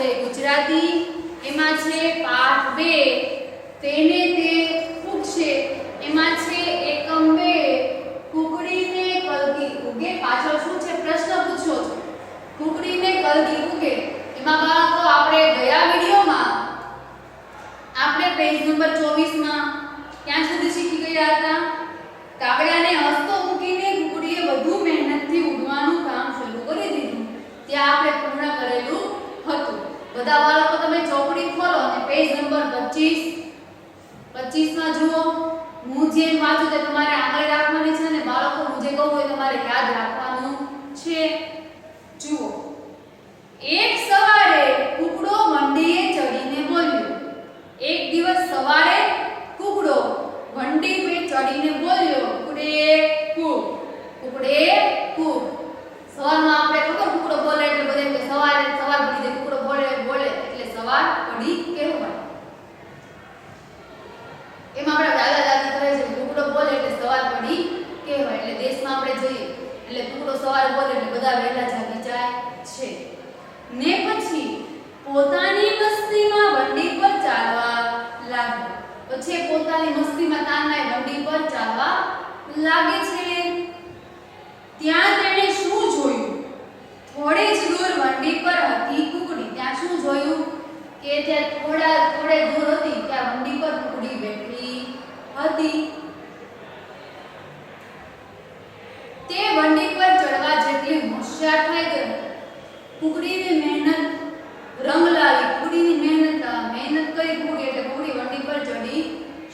વિષય ગુજરાતી, એમાં છે પાઠ 2 તેને તે ઉગશે, એમાં છે એકમ 2 કુકડીને કલગી ઉગે. પાછળ શું છે પ્રશ્ન પૂછ્યો છે, કુકડીને કલગી ઉગે. એમાં બાળકો આપણે ગયા વિડિયોમાં આપણે પેજ નંબર 24 માં ક્યાં સુધી શીખી ગયા હતા? કાગડાને હસતો મૂકીને કુકડીએ વધુ મહેનતથી ઉડવાનું કામ શરૂ કરી દીધું. ત્યાં આપણે પૂર્ણ કરેલું હતું. બધા બાળકો તમે ચોપડી ખોલો અને પેજ નંબર 25 માં જુઓ. હું જે વાંચું તે તમારે આગળ રાખવાની છે અને બાળકો હું જે કહું એ તમારે યાદ રાખવાનું છે. જુઓ, એક સવારે કુકડો વંડીએ ચડીને બોલ્યો. એક દિવસ સવારે કુકડો વંડી પર ચડીને બોલ્યો, કુકડે કૂક, કુકડે કૂક. સવારમાં આપણે ખબર કુકડો બોલે એટલે બધે કે સવાર પડી જાય, કુકડો બોલે એટલે સવાર પડી કહેવાય. એમાં આપણા દાદા દાદી કહે છે કુકડો બોલે એટલે સવાર પડી કહેવાય. એટલે દેશમાં આપણે જોઈએ એટલે કુકડો સવાર બોલે એટલે બધા વહેલા જાગી જાય છે. ને પછી પોતાની મસ્તીમાં વંડી પર ચાલવા લાગ્યો. પછી પોતાની મસ્તીમાં તાનમાં વંડી પર ચાલવા લાગે છે. ત્યાં તેણે શું જોયું? થોડી જ દૂર વંડી પર હતી કુકડી. ત્યાં શું જોયું કે ત્યાં થોડે દૂર હતી ત્યાં વંડી પર કુકડી બેઠી હતી. તે વંડી પર ચડવા જેટલી હોશિયાર થઈ ગઈ. કુકડીની મહેનત રંગ લાવી. કુકડીની મહેનત કરી કુકડી એટલે કુકડી વંડી પર ચડી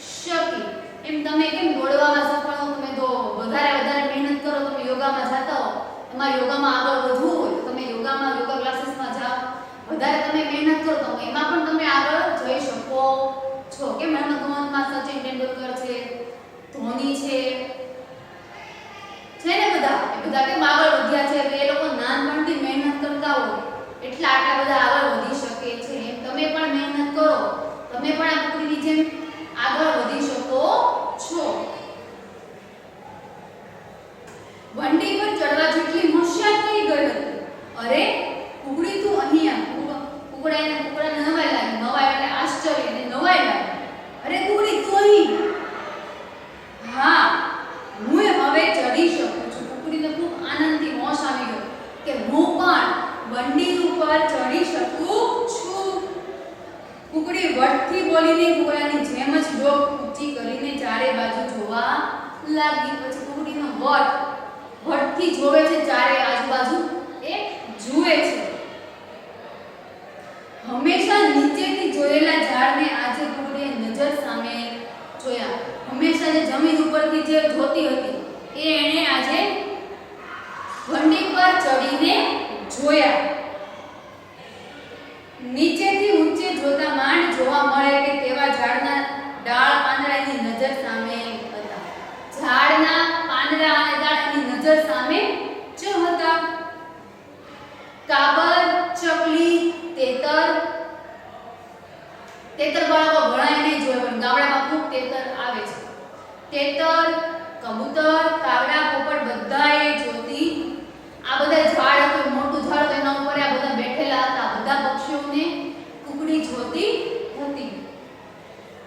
શકી. એમ તમે કેમ દોડવામાં સફળ હો, તમે તો વધારે મહેનત કરો. તમે યોગામાં જતા હો, તમારે યોગામાં આગળ વધવું હોય તો તમે યોગા ક્લાસીસમાં જાઓ, વધારે તમે મહેનત કરો તો એમાં પણ તમે આગળ જઈ શકો છો. કેમ રમતગમતમાં સચિન તેંડુલકર છે, ધોની છે ને બધા કેમ આગળ વધ્યા છે? એ લોકો નાનપણથી મહેનત કરતા હોય એટલે આટલા બધા આગળ વધી શકે છે. એમ તમે પણ મહેનત કરો, તમે પણ આ કુકડીની જેમ આગળ વધી શકો છો. વંડી પર ચડવા જેટલી હોશિયાર થઈ ગઈ હતી. અરે કુકડી તું અહીંયા. કુકડાને નવાઈ લાગી. નવાઈ એટલે આશ્ચર્ય ને નવાઈ લાગી. અરે કુકડી તું અહીં? હા, હું હવે ચડી શકું છું. કુકડીને ખૂબ આનંદથી હોશ આવી ગયો કે હું પણ વંડી ઉપર ચડી શકું છું. કુકડી વટથી બોલીને કુકડાની જેમ જ ડોક ઊંચી કરીને ચારે બાજુ જોવા લાગી. પછી કુકડીનો વટથી જોવે છે, ચારે આજુબાજુ એ જુએ છે. હંમેશા નીચેથી જોયેલા ઝાડને આજે કુકડીએ નજર સામે જોયા. હંમેશા જે જમીન ઉપરથી જે જોતી હતી એ એણે આજે વંડી પર ચડીને જોયા. નીચેથી ઊંચે જોતા માંડ જોવા મળે કે તેવા ઝાડના ડાળ પાંદડાની નજર સામે હતા. ઝાડના પાંદડા અને ડાળની નજર સામે જ હતા. કાબર, ચકલી, તેતર બાળકો ઘણા નહીં જોયા પણ ગામડામાં ખૂબ તેતર આવે છે. તેતર, કબૂતર, કાગડા, પોપટ બધાએ જોતી. આ બધા ઝાડ હતું, મોટું ઝાડ એના ઉપર આ બધા બેઠેલા હતા. બધા પક્ષીઓને કુકડી જોતી હતી.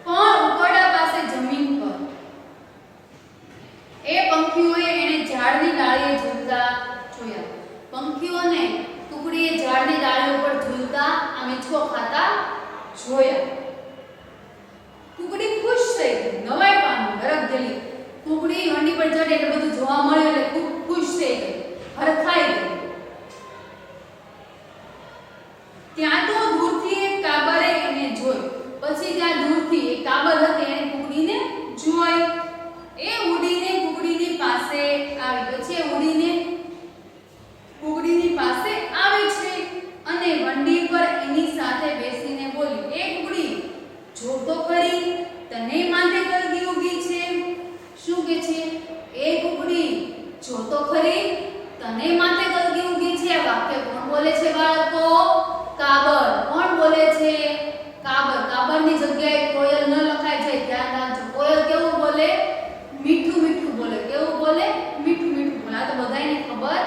પણ ઉકરડા પાસે જમીન પર એ પંખીઓએ એને ઝાડની ડાળીએ ઝૂલતા જોયા. પંખીઓને કુકડીએ ઝાડની ડાળી ઉપર ઝૂલતા આ મીઠો ખાતા જોયા. કુકડી ખુશ થઈ ગઈ, નવાઈ પામી, હરખ-દલી. કુકડી વંડી પર ચડે એટલે બધું જોવા મળ્યું એટલે ખૂબ ખુશ થઈ ગઈ, હરખાઈ ગઈ. ત્યાં તો દૂરથી એક કાબરે એને જોઈ. પછી ત્યાં દૂરથી એક કાબર હતી એને કુકડીને જોઈ. એ ઉડીને કુકડીની પાસે આવી. પછી એ ઉડીને કુકડીની પાસે આવે છે અને વંડી પર એની સાથે બેસીને બોલી, એ કુકડી જો તો ખરી, તને માથે કલગી ઉગી છે. શું કે છે? એ કુકડી જો તો ખરી, તને માથે કલગી ઉગી છે. આ વાક્ય કોણ બોલે છે બાળકો? કાબર. કોણ બોલે છે? કાબર. કાબરની જગ્યાએ કોયલ ન લખાય જાય, ધ્યાન રાખજો. કોયલ કેવું બોલે? મીઠું મીઠું બોલે. કેવું બોલે? મીઠું મીઠું બોલે. આ તો બધાને ખબર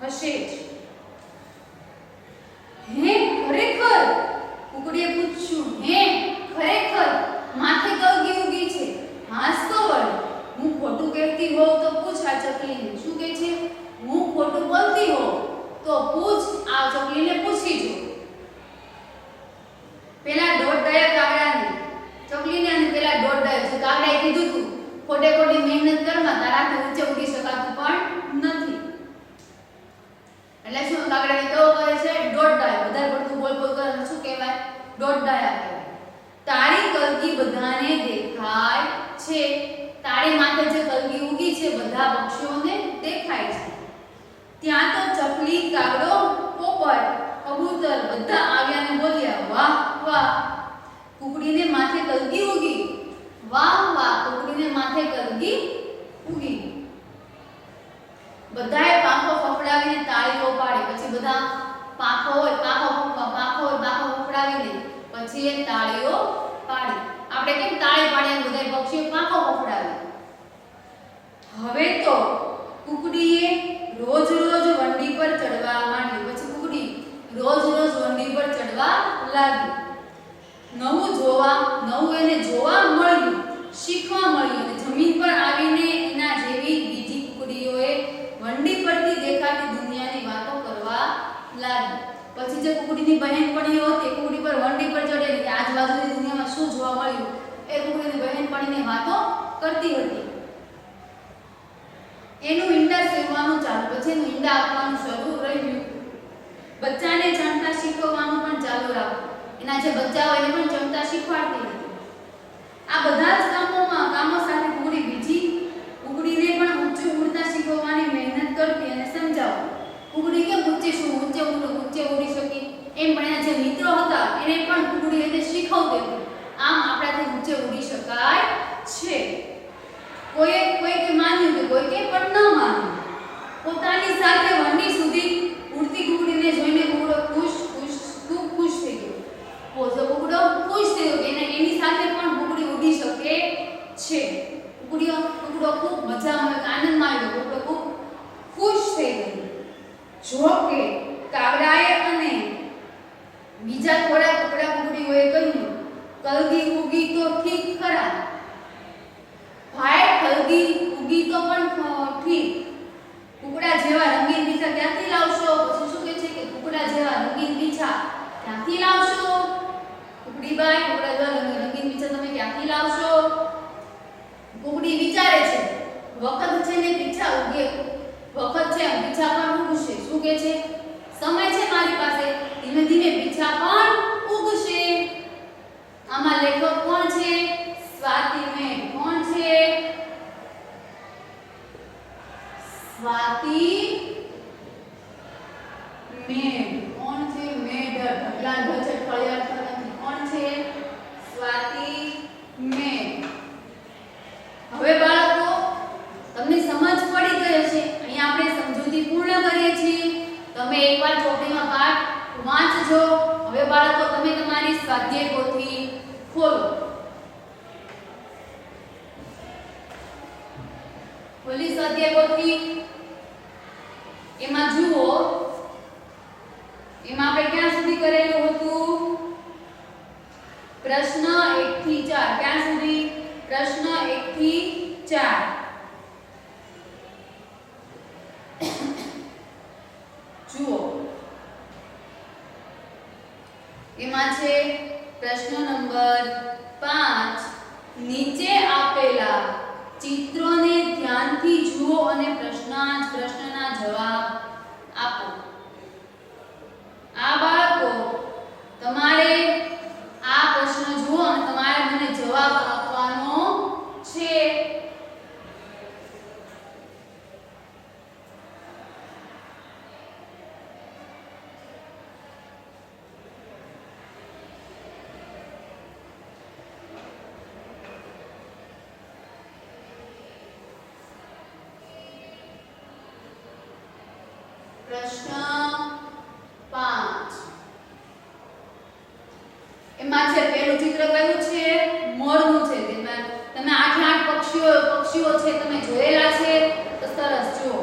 હશે જ. હે ખરેખર કુકડીએ પૂછ્યું, હે ખરેખર માથે કલગી ઉગી છે? હાસ તો વળી, હું ખોટું કહેતી હોઉં તો પૂછ આ ચકલીને. શું કહે છે? હું ખોટું બોલતી હોઉં તો પૂછ આ ચકલીને પૂછી જો. પેલા દોડડાયા કાગડાને, ચકલીને અને પેલા દોડડાયા જે કાગડાએ કીધું તું ખોટે ખોટી મહેનત કરમાં તારાથી ઊંચે ઉડી શકાતું પણ નથી. એટલે શું કાગડાને કેવો કરે છે? દોડડાયો. વધારે પડતું બોલ બોલ કરે શું કહેવાય? દોડડાયા કહેવાય. તારી કલગી બધાને દેખાય છે. તારી માથે જે કલગી ઉગી છે બધા પક્ષીઓને દેખાય છે. ત્યાં તો ચકલી, કાગડો, પોપટ, કબૂતર બધા આવ્યા ને બોલ્યા, વાહ વાહ, કુકડીને માથે કલગી ઉગી. વાહ વાહ, કુકડીને માથે કલગી ઉગી. બધાએ પાંખો ફફડાવીને તાળીઓ પાડી. પછી બધા પાંખો ફફડાવીને પછી એ તાળીઓ પાડી. આપણે કેમ તાળી પાડીને બધાએ પક્ષીઓ પાંખો ફફડાવી. હવે તો કુકડીએ રોજ રોજ વંડી પર ચડવા માંડી. પછી કુકડી રોજ રોજ વંડી પર ચડવા લાગી. નવું એને જોવા મળ્યું, શીખવા મળ્યું. અને જમીન પર આવીને એના જેવી બીજી કુકડીઓએ વંડી પરથી દેખાતી દુનિયાની વાતો કરવા લાગી. પછી જે કુકડીની બહેનપણીઓ હતી કુકડી પર વંડી પર ચડેલી કે આજુબાજુની દુનિયામાં શું જોવા મળ્યું એ કુકડીની બહેનપણીને વાતો કરતી હતી. એનું ઈંડા સેવવાનું ચાલુ. પછી એનું ઈંડા આપવાનું શરૂ રહ્યું. બચ્ચાને ચણતા શીખવવાનું પણ ચાલુ રાખ્યું. એના જે બચ્ચા હોય એને પણ ચણતા શીખવાડતી હતી. આ બધા જ કામો સાથે કુકડી બીજી કુકડીને પણ ઊંચે ઉડતા શીખવવાની મહેનત કરતી અને સમજાવતી. કુકડી કેમ ઊંચે ઉડી શકી એમ પણ એના જે મિત્રો હતા એને પણ કુકડી એને શીખવતી હતી. આમ આપણાથી ઊંચે ઉડી શકાય છે. કોઈ માન્યું કે કોઈ કે પણ ન માન્યું. પોતાની સાથે વંડી સુધી ઉડતી કુકડીને જોઈને કુકડો ખૂબ ખુશ થઈ ગયો. કુકડો ખુશ થયો કે એની સાથે પણ કુકડી ઉડી શકે છે. કુકડો ખૂબ મજામાં આનંદમાં આવ્યો. કુકડો ખૂબ ખુશ થઈ ગયો. જો કે કાગડાએ અને બીજા થોડા કુકડીઓએ કહ્યું, કલગી ઉગી તો ઠીક ખરા ભાઈ, કલગી ઉગી તો પણ ઠીક, કુકડા જેવા રંગીન પીછા ક્યાંથી લાવશો? પછી શું કહે છે કે કુકડા જેવા રંગીન પીછા ક્યાંથી લાવશો? કુકડીબાઈ, કુકડા જેવા રંગીન પીછા તમે ક્યાંથી લાવશો? કુકડી વિચારે છે, વખત છે ને પીછા ઉગે, વખત છે પીછા પણ ઉગશે. શું કહે છે? સમય છે મારી પાસે, ધીમે ધીમે પીછા પણ ઉગશે. આમાં લેખક કોણ છે? સ્વાતિ મેઘ. કોણ છે? સ્વાતિ મેઘ. કોણ છે? મેઘ. ઢગલા ઢચટ ફળિયાર નથી. કોણ છે? સ્વાતિ મેઘ. હવે બાળકો તમને સમજ પડી ગઈ હશે. અહીંયા આપણે સમજૂતી પૂર્ણ કરીએ છીએ. તમે એકવાર ચોપડીમાં પાઠ વાંચજો. હવે બાળકો તમે તમારી સ્વાધ્યાય પોથી ખોલો. ખોલી સ્વાધ્યાય પોથી. એમાં જુઓ, એમાં આપણે ક્યાં સુધી કરેલું હતું? પ્રશ્ન 1 થી 4. ક્યાં સુધી? પ્રશ્ન 1 થી 4. જુઓ, એમાં છે પ્રશ્ન નંબર 5. નીચે આપેલા ચિત્રોને ધ્યાનથી જુઓ અને પ્રશ્નના જવાબ આપો. આ બાળકો તમારે આ પ્રશ્ન જુઓ અને તમારે મને જવાબ આપવાનો છે. પ્રશ્ન 5. એમાં છે પહેલું ચિત્ર કયું છે? મોરનું છે. તેમાં તમે 8 પક્ષીઓ છે તમે જોયેલા છે તો સરસ. જુઓ,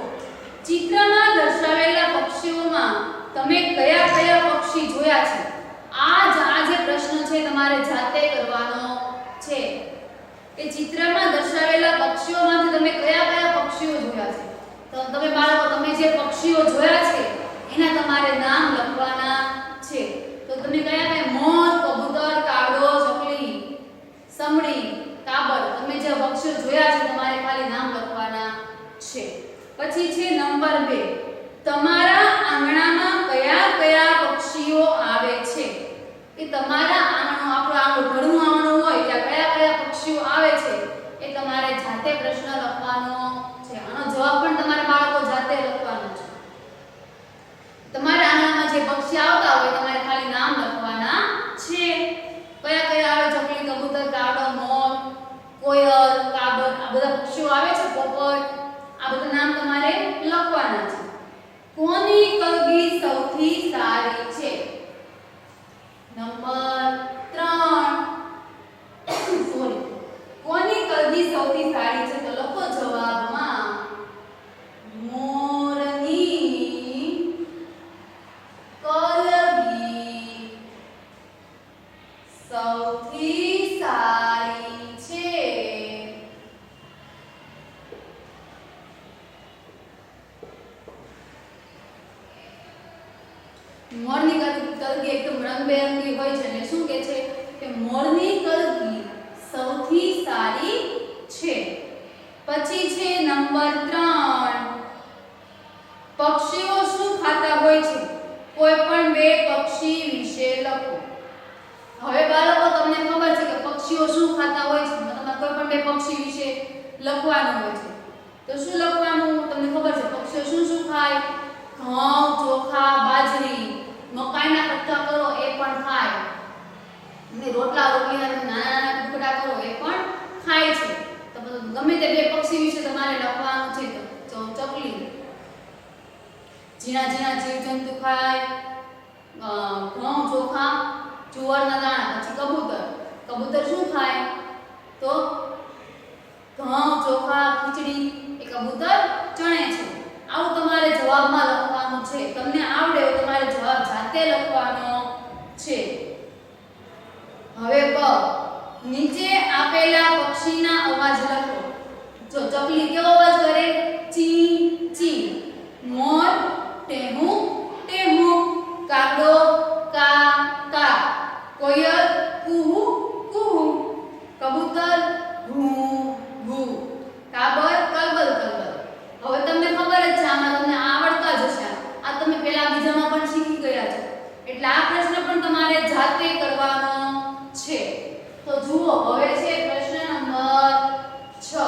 ચિત્રમાં દર્શાવેલા પક્ષીઓમાં તમે કયા પક્ષી જોયા છે? આ જે પ્રશ્ન તમારે જાતે કરવાનો છે. એ ચિત્રમાં દર્શાવેલા પક્ષીઓમાંથી તમે કયા કયા પક્ષીઓ જોયા છે? તો તમે બાળકો તમે જે પક્ષીઓ જોયા છે એના તમારે નામ લખવાના છે. તો તમે કયા કયા? મોર, કબૂતર, કાગડો, ચકલી, સમડી, કાબર. તમે જે પક્ષીઓ જોયા છે તમારે ખાલી નામ લખવાના છે. પછી છે નંબર 2, તમારા આંગણામાં કયા કયા પક્ષીઓ આવે છે? એ તમારા આંગણું, આપણું આંગણું ઘરનું આંગણું હોય ત્યાં કયા કયા પક્ષીઓ આવે છે એ તમારે જાતે પ્રશ્ન લખવાનો છે. આનો જવાબ પણ તમારે બાળકો જાતે લખવાનો છે. તમારા આંગણામાં જે પક્ષી આવતા હોય તમારે ખાલી નામ લખવાના છે. કયા કયા આવે? ચકલી, કબૂતર, કાગડો, મોર, કોયલ, કાબર, આ બધા પક્ષીઓ આવે છે. પોપટ, આ બધા નામ તમારે લખવાના છે. કોની કલગી સૌથી સારી છે? નંબર 3 સોરી, કોની કલગી સૌથી સારી છે? તો લખો જવાબમાં મોરની કલગી સૌથી સારી છે. મોરની કલગી એકદમ રંગબેરંગી હોય છે એટલે શું કહે છે કે મોરની કલગી સૌથી સારી છે. પછી છે નંબર 3, પક્ષીઓ શું ખાતા હોય છે? કોઈ પણ 2 પક્ષી વિશે લખો. હવે બાળકો તમને ખબર છે કે પક્ષીઓ શું ખાતા હોય છે. તમારે કોઈ પણ 2 પક્ષી વિશે લખવાનું હોય છે. તો શું લખવાનું? તમને ખબર છે પક્ષીઓ શું શું ખાય? ઘઉં, ચોખા, બાજરી, મકાઈના પત્તા કરો એ પણ ખાય, અને રોટલા રોટલીના નાના નાના ટુકડા કરો એ પણ ખાય છે. તો ગમે તે 2 પક્ષી વિશે તમારે લખવાનું છે. તો ચકલી ઝીણા ઝીણા જીવજંતુ ખાય, ઘઉં, ચોખા, જુવારના દાણા. પછી કબૂતર, કબૂતર શું ખાય? તો ઘઉં, ચોખા, ખીચડી, એ કબૂતર ચણે છે. આવું તમારે જવાબમાં લખવાનું છે. તમને આવડે એવું તમારે જવાબ જાતે લખવાનો છે. હવે નીચે આપેલા પક્ષીના અવાજ લખો. જો ચકલી કેવો અવાજ કરે? ચી ચી. મોર ટેહુ ટેહુ. કાગડો કા કા. કોયલ કુહુ કુહુ. કબૂતર ઘૂ ઘૂ. કાબર કલબલ કલબલ. હવે તમને ખબર જ છે, આમાં તમને આવડતા જ હશે. આ તમે પહેલા બીજામાં પણ શીખી ગયા છો એટલે આ પ્રશ્ન પણ તમારે જાતે કરવાનો છે. તો જુઓ હવે છે પ્રશ્ન નંબર 6.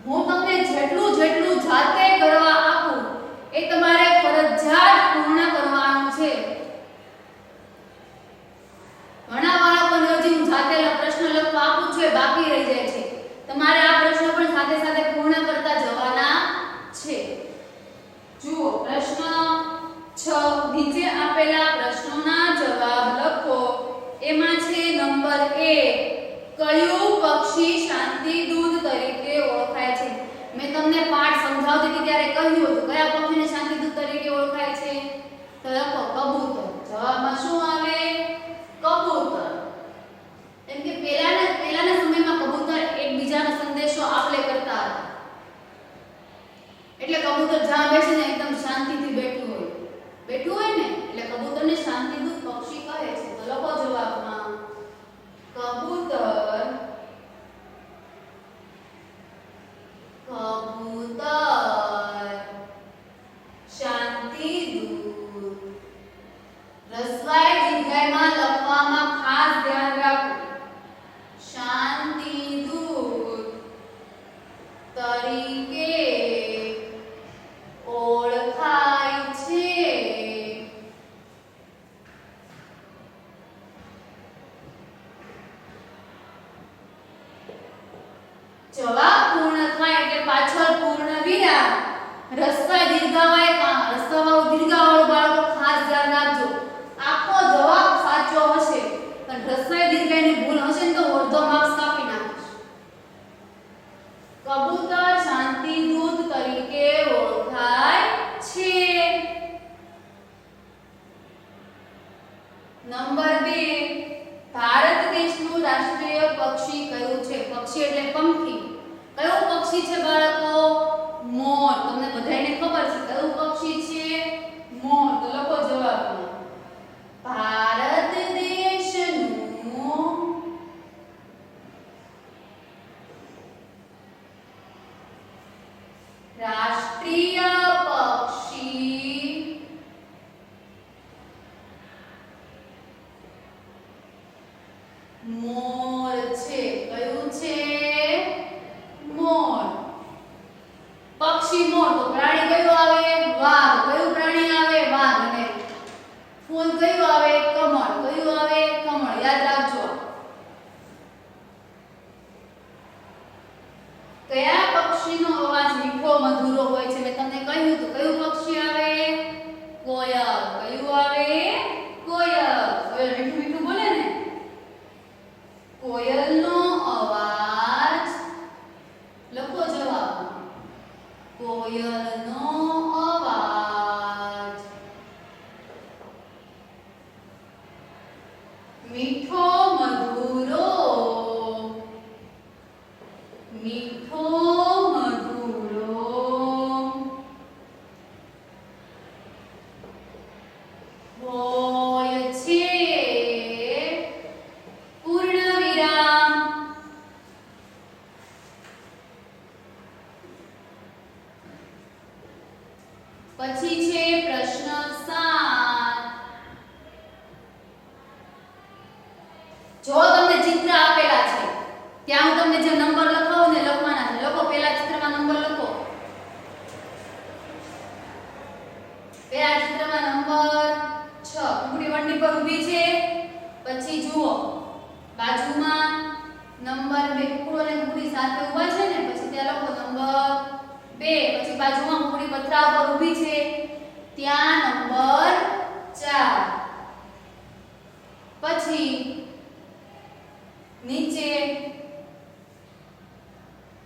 હું તમને જેટલું જેટલું જાતે કરવા આપું એ તમારે ફરજિયાત પૂર્ણ કરવાનું છે. ઘણા બાળકોને હજી હું જાતે પ્રશ્ન લખવા આપું છું એ બાકી રહી જાય છે. તમારે આ પ્રશ્ન પણ સાથે સાથે પૂર્ણ કરતા જવાના છે. જુઓ પ્રશ્ન 6, નીચે આપેલા પ્રશ્નોના જવાબ લખો. એમાં છે નંબર 1, કયું પક્ષી શાંતિ દૂત તરીકે ઓળખાય છે? મેં તમને પાઠ સમજાવતી હતી ત્યારે કહ્યું હતું કયા પક્ષીને શાંતિ દૂત તરીકે ઓળખાય છે? તો લખો કબૂતર. જવાબમાં શું આવે? કબૂતર. કેમ કે પહેલાના સમયમાં કબૂતર એકબીજાનો સંદેશો આપલે કરતા હતા એટલે કબૂતર જ્યાં બેસે ને એકદમ શાંતિથી બેઠું હોય ને એટલે કબૂતરને શાંતિદૂત પક્ષી કહે છે. તો લખો જવાબમાં કબૂતર. કબૂતર શાંતિદૂત નંબર 2 ભારત દેશનું રાષ્ટ્રીય પક્ષી કયું છે? પક્ષી એટલે પંખી. કયું પક્ષી છે બાળકો? મોર. તમને બધાને ખબર છે કયું પક્ષી છે? મોર. તો લખો જવાબમાં. ભારત દેશનું રાષ્ટ્રીય પક્ષી મોર છે. કયું છે? મોર. પક્ષી મોર. તો પ્રાણી કયું આવે? વાઘ. કયું પ્રાણી આવે? વાઘ. અને ફૂલ કયું આવે? કમળ. કયું આવે? કમળ. યાદ રાખજો. કયા પક્ષીનો અવાજ મીઠો મધુરો હોય છે? મેં તમને કહ્યું હતું કયું પક્ષી આવે? કોયલ. કયું આવે? કોયલ. કોયલ મીઠું મીઠું બોલે ને. કોયલનો અવાજ લખો જવાબમાં. કોયલનો અવાજ મીઠો મધુરો. મીઠો મધુરો હોય છે. પૂર્ણ વિરામ. પછી છે પ્રશ્ન 7. જો તમને ચિત્ર આપેલા છે ત્યાં હું તમને જે નંબર લખાવું ને લખવાના છે. લખો. પહેલા ચિત્રમાં નંબર લખો. પહેલા ચિત્રમાં નંબર 6 કુકડી વંડી પર ઊભી છે. પછી જુઓ બાજુમાં નંબર 2 કુકડો અને કુકડી સાથે ઊભા છે ને. પછી ત્યાં લખો નંબર 2. પછી બાજુમાં કુકડી પથરા પર ઊભી છે ત્યાં નંબર 4. પછી નીચે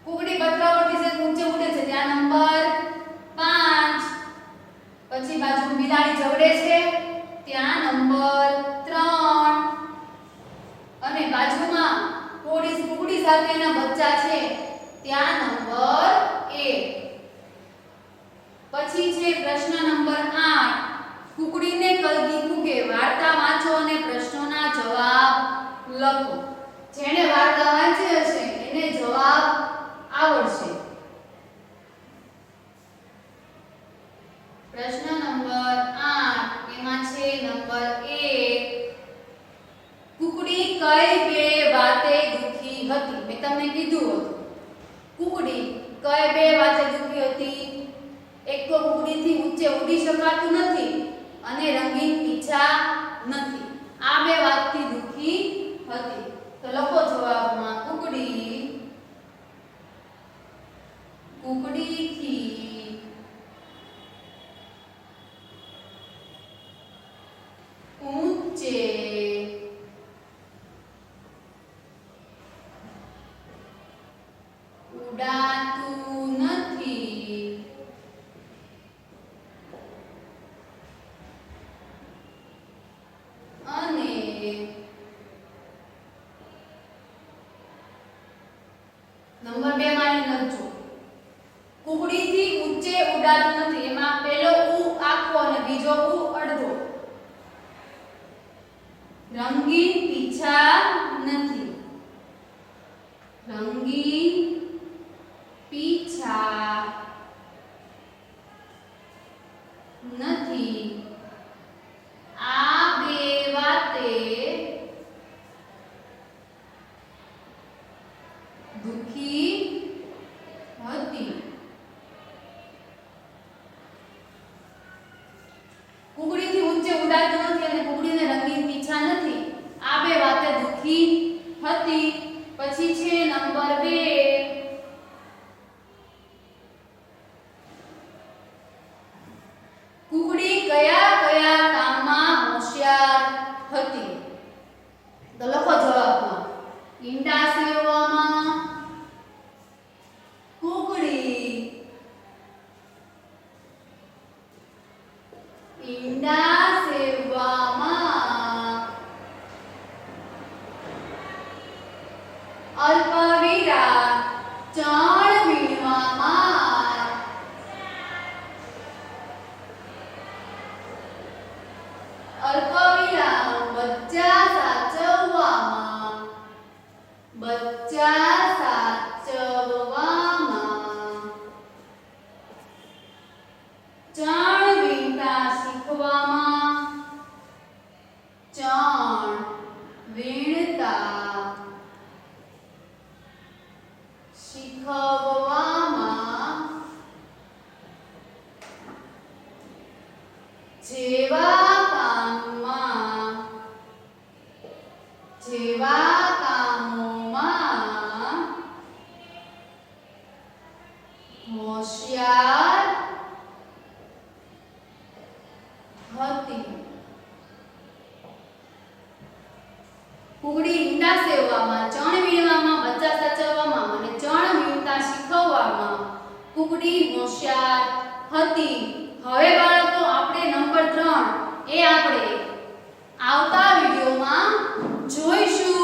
કુકડી પથરા પરથી જે ઊંચે ઉડે છે ત્યાં નંબર 5. પછી બાજુ બિલાડી જવડે છે ત્યાં નંબર 3. અને બાજુમાં કુકડી સાથેના બચ્ચા છે ત્યાં નંબર 1. પછી છે પ્રશ્ન નંબર 8. કુકડીને કલગી કૂકે વાર્તા વાંચો અને પ્રશ્નોના જવાબ લખો. જેણે વાર્તા વાંચી હશે એને જવાબ આવડશે. પ્રશ્ન નંબર 8 એમાં છે નંબર 1. કુકડી કઈ બે વાતે દુખી હતી? મેં તમને કીધું હતું કુકડી કઈ બે વાતે દુખી હતી? એક તો કુકડીથી ઊંચે ઉડી શકાતું નથી અને રંગીન પીછા નથી. આ બે વાતથી દુખી હતી. તો લખો જવાબમાં કુકડીથી ઊંચે ઉડાતું નથી અને નંબર 2 માની લખજો. કુકડીથી ઊંચે ઉડાતું નથી. એમાં પહેલો ઉ આખો અને બીજો ઉ અડધો. રંગીન પીછા નથી. રંગીન પીછા નથી. આ બે વાતે દુખી હતી. કુકડીથી ઊંચે ઉડાતું નથી અને કુકડીને રંગીન પીછા નથી. આ બે વાતે દુખી હતી. પછી છે નંબર 2. કુકડી કયા કયા કામમાં હોશિયાર હતી? તો લખો જવાબમાં. ઈંડા સેવવામાં કુકડી ઈંડા સેવવામાં અલ્પવિરામ બચ્ચા સાચવવામાં ચણ વીણતા શીખવામાં ચણ વીણતા શીખવવામાં જેવા કામોમાં હોશિયાર હતી. ફૂગડી ઈંડા સેવવામાં, ચણ વીણવામાં, બચ્ચા સાચવવામાં અને ચણ વીણતા શીખવવામાં ફૂગડી હોશિયાર હતી. હવે બાળકો આપણે નંબર 3 એ આપણે આવતા વિડિયોમાં જોઈશું.